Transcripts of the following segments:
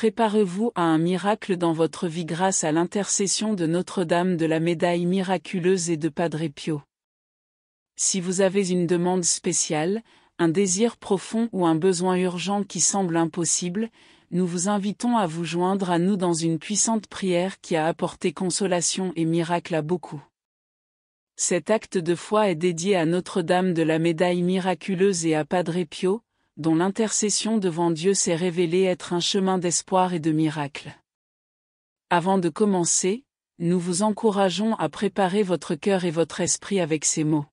Préparez-vous à un miracle dans votre vie grâce à l'intercession de Notre-Dame de la Médaille miraculeuse et de Padre Pio. Si vous avez une demande spéciale, un désir profond ou un besoin urgent qui semble impossible, nous vous invitons à vous joindre à nous dans une puissante prière qui a apporté consolation et miracle à beaucoup. Cet acte de foi est dédié à Notre-Dame de la Médaille miraculeuse et à Padre Pio, dont l'intercession devant Dieu s'est révélée être un chemin d'espoir et de miracle. Avant de commencer, nous vous encourageons à préparer votre cœur et votre esprit avec ces mots.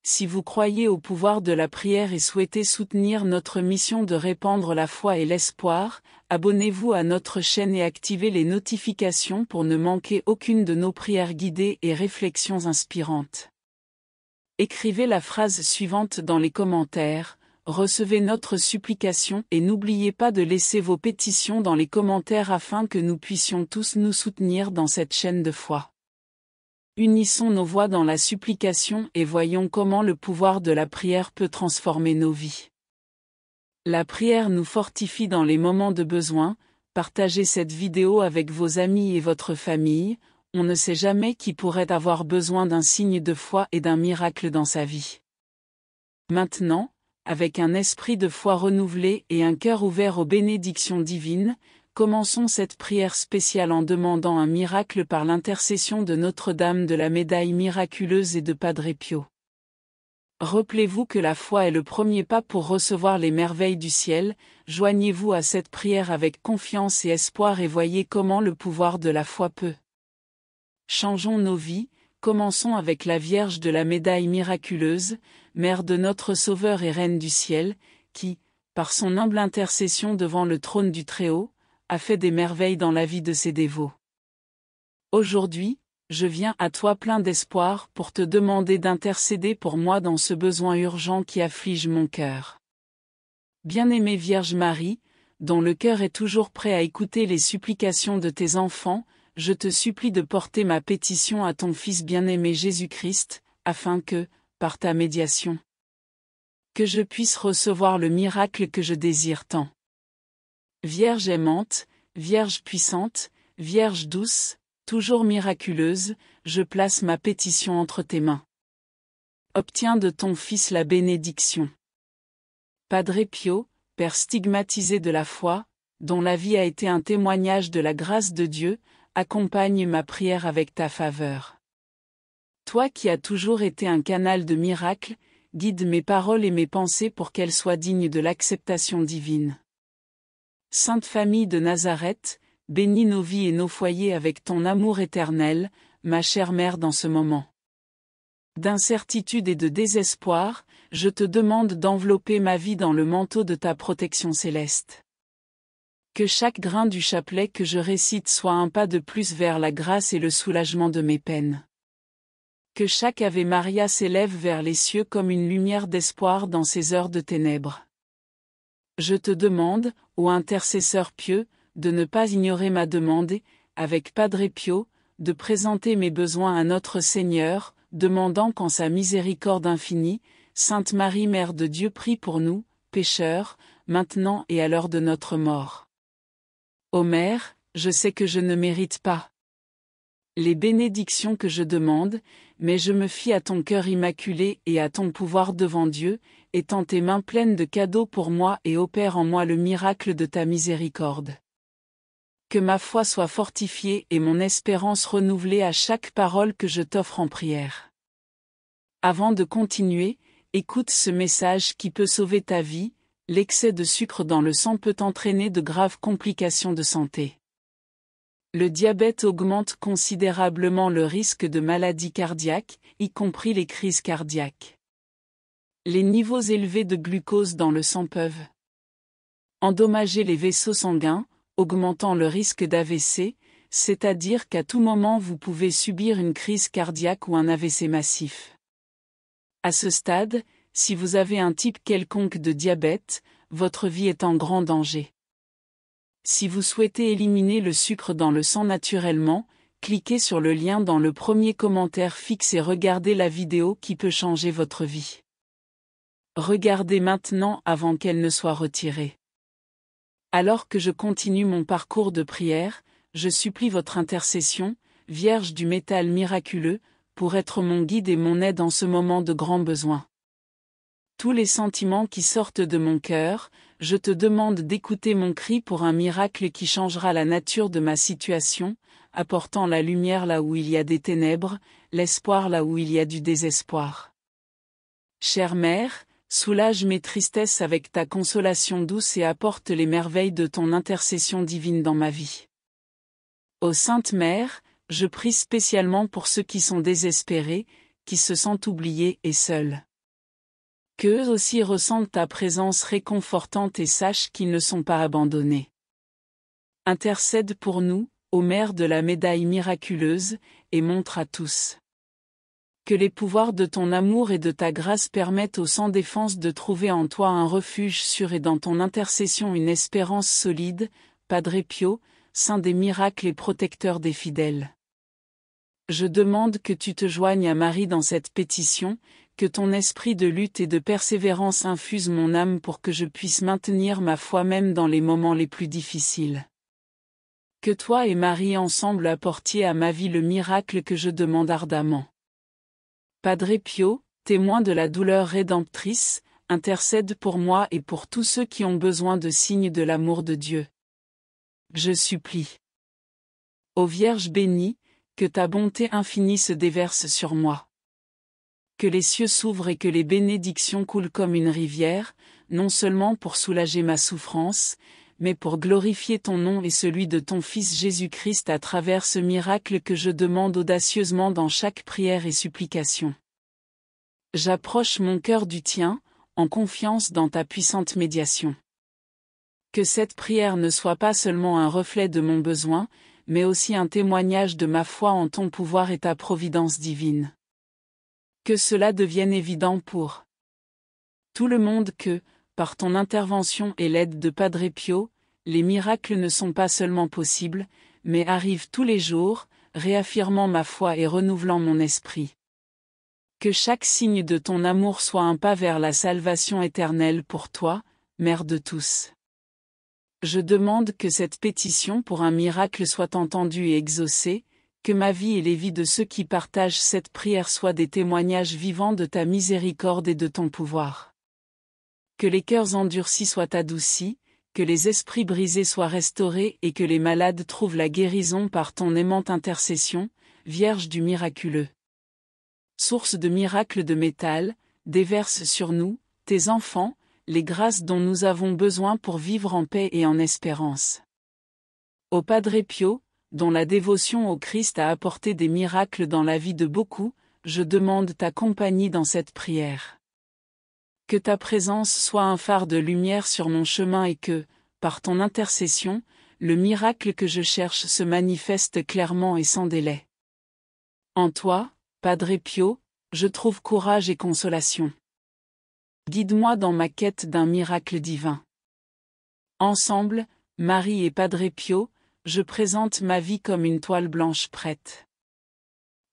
Si vous croyez au pouvoir de la prière et souhaitez soutenir notre mission de répandre la foi et l'espoir, abonnez-vous à notre chaîne et activez les notifications pour ne manquer aucune de nos prières guidées et réflexions inspirantes. Écrivez la phrase suivante dans les commentaires: recevez notre supplication et n'oubliez pas de laisser vos pétitions dans les commentaires afin que nous puissions tous nous soutenir dans cette chaîne de foi. Unissons nos voix dans la supplication et voyons comment le pouvoir de la prière peut transformer nos vies. La prière nous fortifie dans les moments de besoin. Partagez cette vidéo avec vos amis et votre famille, on ne sait jamais qui pourrait avoir besoin d'un signe de foi et d'un miracle dans sa vie. Maintenant, avec un esprit de foi renouvelé et un cœur ouvert aux bénédictions divines, commençons cette prière spéciale en demandant un miracle par l'intercession de Notre-Dame de la Médaille miraculeuse et de Padre Pio. Rappelez-vous que la foi est le premier pas pour recevoir les merveilles du ciel. Joignez-vous à cette prière avec confiance et espoir et voyez comment le pouvoir de la foi peut. Changeons nos vies. Commençons avec la Vierge de la Médaille miraculeuse, Mère de notre Sauveur et Reine du ciel, qui, par son humble intercession devant le trône du Très-Haut, a fait des merveilles dans la vie de ses dévots. Aujourd'hui, je viens à toi plein d'espoir pour te demander d'intercéder pour moi dans ce besoin urgent qui afflige mon cœur. Bien-aimée Vierge Marie, dont le cœur est toujours prêt à écouter les supplications de tes enfants, je te supplie de porter ma pétition à ton Fils bien-aimé Jésus-Christ, afin que, par ta médiation, que je puisse recevoir le miracle que je désire tant. Vierge aimante, Vierge puissante, Vierge douce, toujours miraculeuse, je place ma pétition entre tes mains. Obtiens de ton Fils la bénédiction. Padre Pio, Père stigmatisé de la foi, dont la vie a été un témoignage de la grâce de Dieu, accompagne ma prière avec ta faveur. Toi qui as toujours été un canal de miracles, guide mes paroles et mes pensées pour qu'elles soient dignes de l'acceptation divine. Sainte Famille de Nazareth, bénis nos vies et nos foyers avec ton amour éternel, ma chère Mère dans ce moment d'incertitude et de désespoir, je te demande d'envelopper ma vie dans le manteau de ta protection céleste. Que chaque grain du chapelet que je récite soit un pas de plus vers la grâce et le soulagement de mes peines. Que chaque Ave Maria s'élève vers les cieux comme une lumière d'espoir dans ces heures de ténèbres. Je te demande, ô intercesseur pieux, de ne pas ignorer ma demande et, avec Padre Pio, de présenter mes besoins à notre Seigneur, demandant qu'en sa miséricorde infinie, Sainte Marie Mère de Dieu prie pour nous, pécheurs, maintenant et à l'heure de notre mort. Ô Mère, je sais que je ne mérite pas les bénédictions que je demande, mais je me fie à ton cœur immaculé et à ton pouvoir devant Dieu, étends tes mains pleines de cadeaux pour moi et opère en moi le miracle de ta miséricorde. Que ma foi soit fortifiée et mon espérance renouvelée à chaque parole que je t'offre en prière. Avant de continuer, écoute ce message qui peut sauver ta vie. L'excès de sucre dans le sang peut entraîner de graves complications de santé. Le diabète augmente considérablement le risque de maladies cardiaques, y compris les crises cardiaques. Les niveaux élevés de glucose dans le sang peuvent endommager les vaisseaux sanguins, augmentant le risque d'AVC, c'est-à-dire qu'à tout moment vous pouvez subir une crise cardiaque ou un AVC massif. À ce stade, si vous avez un type quelconque de diabète, votre vie est en grand danger. Si vous souhaitez éliminer le sucre dans le sang naturellement, cliquez sur le lien dans le premier commentaire fixe et regardez la vidéo qui peut changer votre vie. Regardez maintenant avant qu'elle ne soit retirée. Alors que je continue mon parcours de prière, je supplie votre intercession, Vierge du métal miraculeux, pour être mon guide et mon aide en ce moment de grand besoin. Tous les sentiments qui sortent de mon cœur, je te demande d'écouter mon cri pour un miracle qui changera la nature de ma situation, apportant la lumière là où il y a des ténèbres, l'espoir là où il y a du désespoir. Chère Mère, soulage mes tristesses avec ta consolation douce et apporte les merveilles de ton intercession divine dans ma vie. Ô Sainte Mère, je prie spécialement pour ceux qui sont désespérés, qui se sentent oubliés et seuls. Qu'eux aussi ressentent ta présence réconfortante et sachent qu'ils ne sont pas abandonnés. Intercède pour nous, ô Mère de la médaille miraculeuse, et montre à tous. Que les pouvoirs de ton amour et de ta grâce permettent aux sans défense de trouver en toi un refuge sûr et dans ton intercession une espérance solide, Padre Pio, Saint des miracles et protecteur des fidèles. Je demande que tu te joignes à Marie dans cette pétition, que ton esprit de lutte et de persévérance infuse mon âme pour que je puisse maintenir ma foi même dans les moments les plus difficiles. Que toi et Marie ensemble apportiez à ma vie le miracle que je demande ardemment. Padre Pio, témoin de la douleur rédemptrice, intercède pour moi et pour tous ceux qui ont besoin de signes de l'amour de Dieu. Je supplie. Ô Vierge bénie, que ta bonté infinie se déverse sur moi. Que les cieux s'ouvrent et que les bénédictions coulent comme une rivière, non seulement pour soulager ma souffrance, mais pour glorifier ton nom et celui de ton Fils Jésus-Christ à travers ce miracle que je demande audacieusement dans chaque prière et supplication. J'approche mon cœur du tien, en confiance dans ta puissante médiation. Que cette prière ne soit pas seulement un reflet de mon besoin, mais aussi un témoignage de ma foi en ton pouvoir et ta providence divine. Que cela devienne évident pour tout le monde que, par ton intervention et l'aide de Padre Pio, les miracles ne sont pas seulement possibles, mais arrivent tous les jours, réaffirmant ma foi et renouvelant mon esprit. Que chaque signe de ton amour soit un pas vers la salvation éternelle pour toi, Mère de tous. Je demande que cette pétition pour un miracle soit entendue et exaucée, que ma vie et les vies de ceux qui partagent cette prière soient des témoignages vivants de ta miséricorde et de ton pouvoir. Que les cœurs endurcis soient adoucis, que les esprits brisés soient restaurés et que les malades trouvent la guérison par ton aimante intercession, Vierge du miraculeux. Source de miracles de métal, déverse sur nous, tes enfants, les grâces dont nous avons besoin pour vivre en paix et en espérance. Ô Padre Pio, dont la dévotion au Christ a apporté des miracles dans la vie de beaucoup, je demande ta compagnie dans cette prière. Que ta présence soit un phare de lumière sur mon chemin et que, par ton intercession, le miracle que je cherche se manifeste clairement et sans délai. En toi, Padre Pio, je trouve courage et consolation. Guide-moi dans ma quête d'un miracle divin. Ensemble, Marie et Padre Pio, je présente ma vie comme une toile blanche prête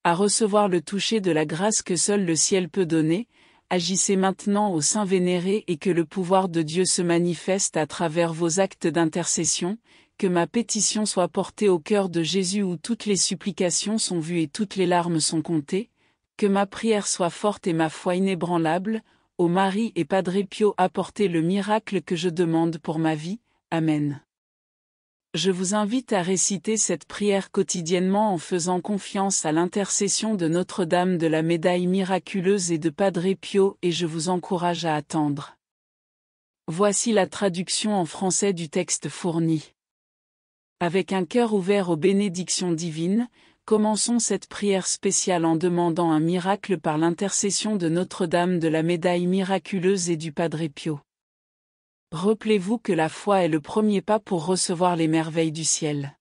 à recevoir le toucher de la grâce que seul le ciel peut donner. Agissez maintenant au Saint vénéré et que le pouvoir de Dieu se manifeste à travers vos actes d'intercession, que ma pétition soit portée au cœur de Jésus où toutes les supplications sont vues et toutes les larmes sont comptées, que ma prière soit forte et ma foi inébranlable. Ô Marie et Padre Pio, apportez le miracle que je demande pour ma vie. Amen. Je vous invite à réciter cette prière quotidiennement en faisant confiance à l'intercession de Notre-Dame de la médaille miraculeuse et de Padre Pio et je vous encourage à attendre. Voici la traduction en français du texte fourni. Avec un cœur ouvert aux bénédictions divines, commençons cette prière spéciale en demandant un miracle par l'intercession de Notre-Dame de la médaille miraculeuse et du Padre Pio. Rappelez-vous que la foi est le premier pas pour recevoir les merveilles du ciel.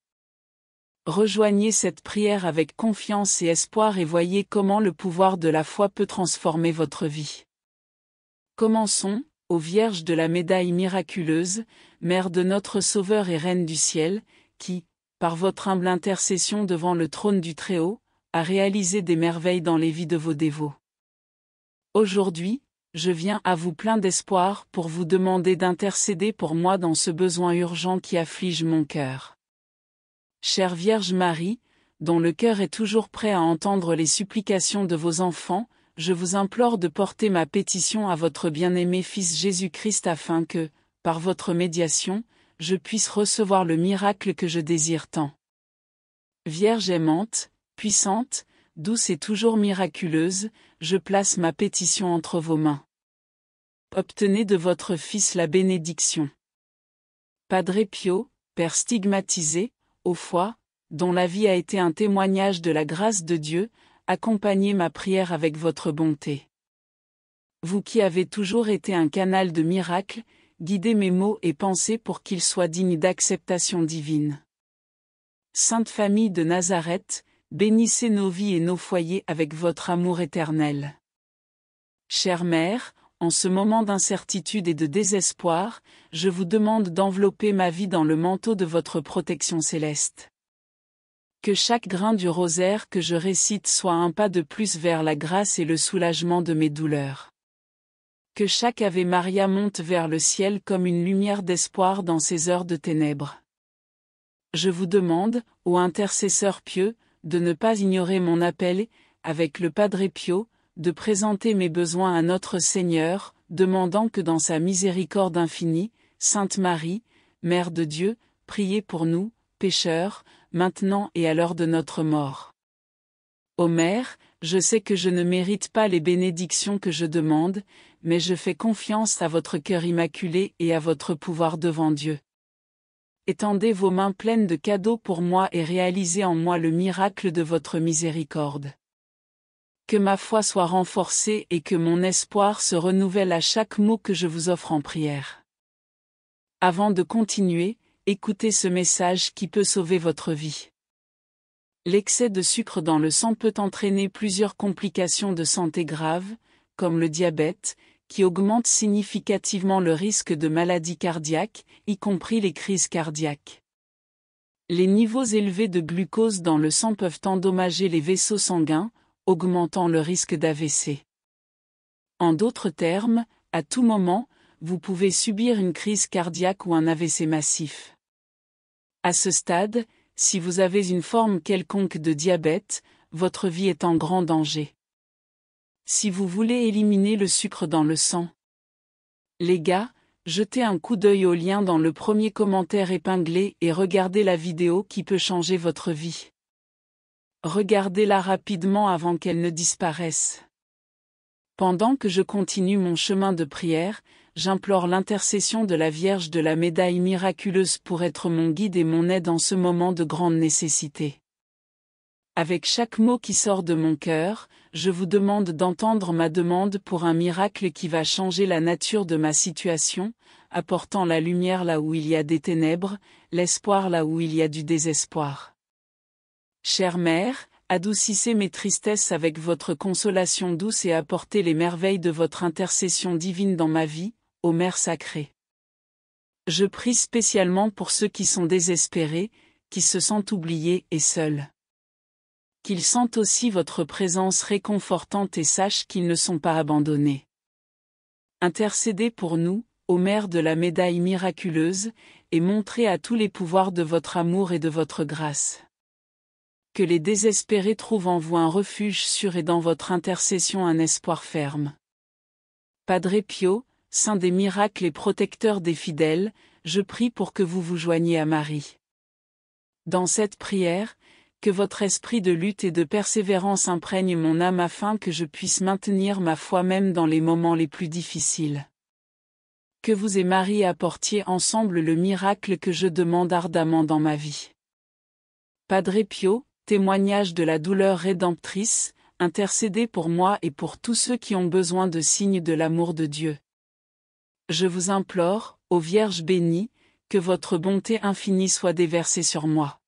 Rejoignez cette prière avec confiance et espoir et voyez comment le pouvoir de la foi peut transformer votre vie. Commençons, ô Vierge de la médaille miraculeuse, Mère de notre Sauveur et Reine du ciel, qui, par votre humble intercession devant le trône du Très-Haut, a réalisé des merveilles dans les vies de vos dévots. Aujourd'hui, je viens à vous plein d'espoir pour vous demander d'intercéder pour moi dans ce besoin urgent qui afflige mon cœur. Chère Vierge Marie, dont le cœur est toujours prêt à entendre les supplications de vos enfants, je vous implore de porter ma pétition à votre bien-aimé Fils Jésus-Christ afin que, par votre médiation, je puisse recevoir le miracle que je désire tant. Vierge aimante, puissante, douce et toujours miraculeuse, je place ma pétition entre vos mains. Obtenez de votre Fils la bénédiction. Padre Pio, Père stigmatisé, au foie, dont la vie a été un témoignage de la grâce de Dieu, accompagnez ma prière avec votre bonté. Vous qui avez toujours été un canal de miracles, guidez mes mots et pensées pour qu'ils soient dignes d'acceptation divine. Sainte Famille de Nazareth, bénissez nos vies et nos foyers avec votre amour éternel. Chère Mère, en ce moment d'incertitude et de désespoir, je vous demande d'envelopper ma vie dans le manteau de votre protection céleste. Que chaque grain du rosaire que je récite soit un pas de plus vers la grâce et le soulagement de mes douleurs. Que chaque Ave Maria monte vers le ciel comme une lumière d'espoir dans ces heures de ténèbres. Je vous demande, ô intercesseur pieux, de ne pas ignorer mon appel, avec le Padre Pio, de présenter mes besoins à notre Seigneur, demandant que dans sa miséricorde infinie, Sainte Marie, Mère de Dieu, priez pour nous, pécheurs, maintenant et à l'heure de notre mort. Ô Mère, je sais que je ne mérite pas les bénédictions que je demande, mais je fais confiance à votre cœur immaculé et à votre pouvoir devant Dieu. Étendez vos mains pleines de cadeaux pour moi et réalisez en moi le miracle de votre miséricorde. Que ma foi soit renforcée et que mon espoir se renouvelle à chaque mot que je vous offre en prière. Avant de continuer, écoutez ce message qui peut sauver votre vie. L'excès de sucre dans le sang peut entraîner plusieurs complications de santé graves, comme le diabète, qui augmente significativement le risque de maladies cardiaques, y compris les crises cardiaques. Les niveaux élevés de glucose dans le sang peuvent endommager les vaisseaux sanguins, augmentant le risque d'AVC. En d'autres termes, à tout moment, vous pouvez subir une crise cardiaque ou un AVC massif. À ce stade, si vous avez une forme quelconque de diabète, votre vie est en grand danger. Si vous voulez éliminer le sucre dans le sang. Les gars, jetez un coup d'œil au lien dans le premier commentaire épinglé et regardez la vidéo qui peut changer votre vie. Regardez-la rapidement avant qu'elle ne disparaisse. Pendant que je continue mon chemin de prière, j'implore l'intercession de la Vierge de la Médaille miraculeuse pour être mon guide et mon aide en ce moment de grande nécessité. Avec chaque mot qui sort de mon cœur, je vous demande d'entendre ma demande pour un miracle qui va changer la nature de ma situation, apportant la lumière là où il y a des ténèbres, l'espoir là où il y a du désespoir. Chère Mère, adoucissez mes tristesses avec votre consolation douce et apportez les merveilles de votre intercession divine dans ma vie, ô Mère sacrée. Je prie spécialement pour ceux qui sont désespérés, qui se sentent oubliés et seuls. Qu'ils sentent aussi votre présence réconfortante et sachent qu'ils ne sont pas abandonnés. Intercédez pour nous, ô Mère de la Médaille miraculeuse, et montrez à tous les pouvoirs de votre amour et de votre grâce. Que les désespérés trouvent en vous un refuge sûr et dans votre intercession un espoir ferme. Padre Pio, Saint des miracles et protecteur des fidèles, je prie pour que vous vous joigniez à Marie. Dans cette prière, que votre esprit de lutte et de persévérance imprègne mon âme afin que je puisse maintenir ma foi même dans les moments les plus difficiles. Que vous et Marie apportiez ensemble le miracle que je demande ardemment dans ma vie. Padre Pio, témoignage de la douleur rédemptrice, intercédez pour moi et pour tous ceux qui ont besoin de signes de l'amour de Dieu. Je vous implore, ô Vierge bénie, que votre bonté infinie soit déversée sur moi.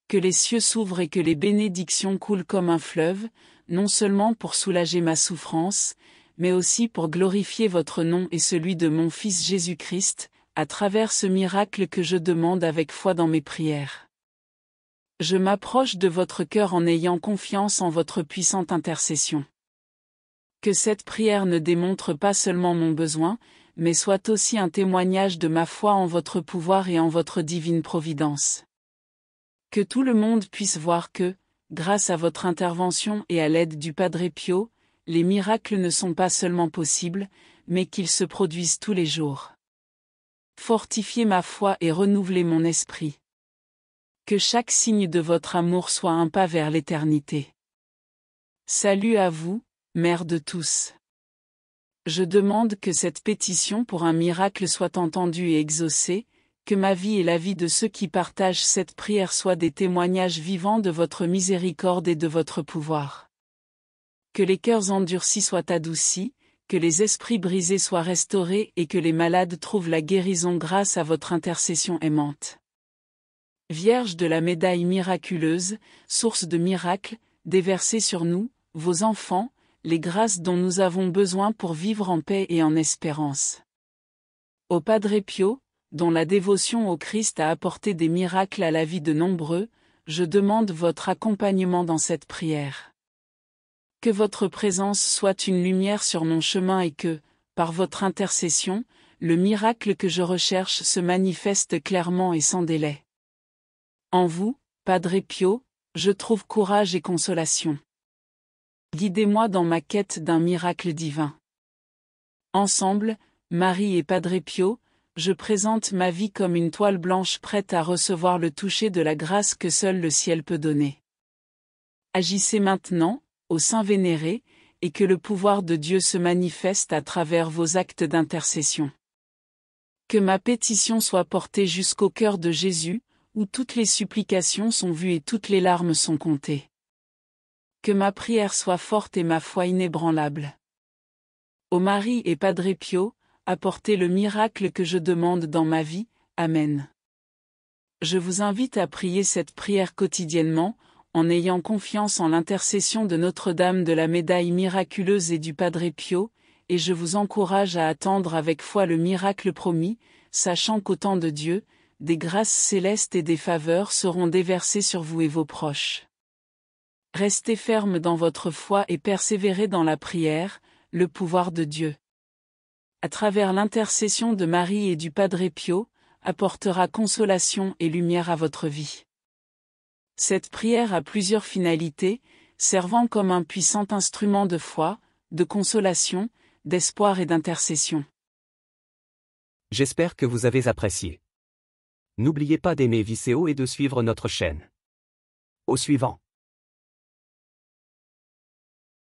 Que les cieux s'ouvrent et que les bénédictions coulent comme un fleuve, non seulement pour soulager ma souffrance, mais aussi pour glorifier votre nom et celui de mon Fils Jésus-Christ, à travers ce miracle que je demande avec foi dans mes prières. Je m'approche de votre cœur en ayant confiance en votre puissante intercession. Que cette prière ne démontre pas seulement mon besoin, mais soit aussi un témoignage de ma foi en votre pouvoir et en votre divine providence. Que tout le monde puisse voir que, grâce à votre intervention et à l'aide du Padre Pio, les miracles ne sont pas seulement possibles, mais qu'ils se produisent tous les jours. Fortifiez ma foi et renouvelez mon esprit. Que chaque signe de votre amour soit un pas vers l'éternité. Salut à vous, Mère de tous. Je demande que cette pétition pour un miracle soit entendue et exaucée, que ma vie et la vie de ceux qui partagent cette prière soient des témoignages vivants de votre miséricorde et de votre pouvoir. Que les cœurs endurcis soient adoucis, que les esprits brisés soient restaurés et que les malades trouvent la guérison grâce à votre intercession aimante. Vierge de la médaille miraculeuse, source de miracles, déversez sur nous, vos enfants, les grâces dont nous avons besoin pour vivre en paix et en espérance. Au Padre Pio, dont la dévotion au Christ a apporté des miracles à la vie de nombreux, je demande votre accompagnement dans cette prière. Que votre présence soit une lumière sur mon chemin et que, par votre intercession, le miracle que je recherche se manifeste clairement et sans délai. En vous, Padre Pio, je trouve courage et consolation. Guidez-moi dans ma quête d'un miracle divin. Ensemble, Marie et Padre Pio, je présente ma vie comme une toile blanche prête à recevoir le toucher de la grâce que seul le ciel peut donner. Agissez maintenant, ô Saint vénéré, et que le pouvoir de Dieu se manifeste à travers vos actes d'intercession. Que ma pétition soit portée jusqu'au cœur de Jésus, où toutes les supplications sont vues et toutes les larmes sont comptées. Que ma prière soit forte et ma foi inébranlable. Ô Marie et Padre Pio, apportez le miracle que je demande dans ma vie. Amen. Je vous invite à prier cette prière quotidiennement, en ayant confiance en l'intercession de Notre-Dame de la Médaille miraculeuse et du Padre Pio, et je vous encourage à attendre avec foi le miracle promis, sachant qu'au temps de Dieu, des grâces célestes et des faveurs seront déversées sur vous et vos proches. Restez ferme dans votre foi et persévérez dans la prière, le pouvoir de Dieu, à travers l'intercession de Marie et du Padre Pio, apportera consolation et lumière à votre vie. Cette prière a plusieurs finalités, servant comme un puissant instrument de foi, de consolation, d'espoir et d'intercession. J'espère que vous avez apprécié. N'oubliez pas d'aimer Viceo et de suivre notre chaîne. Au suivant.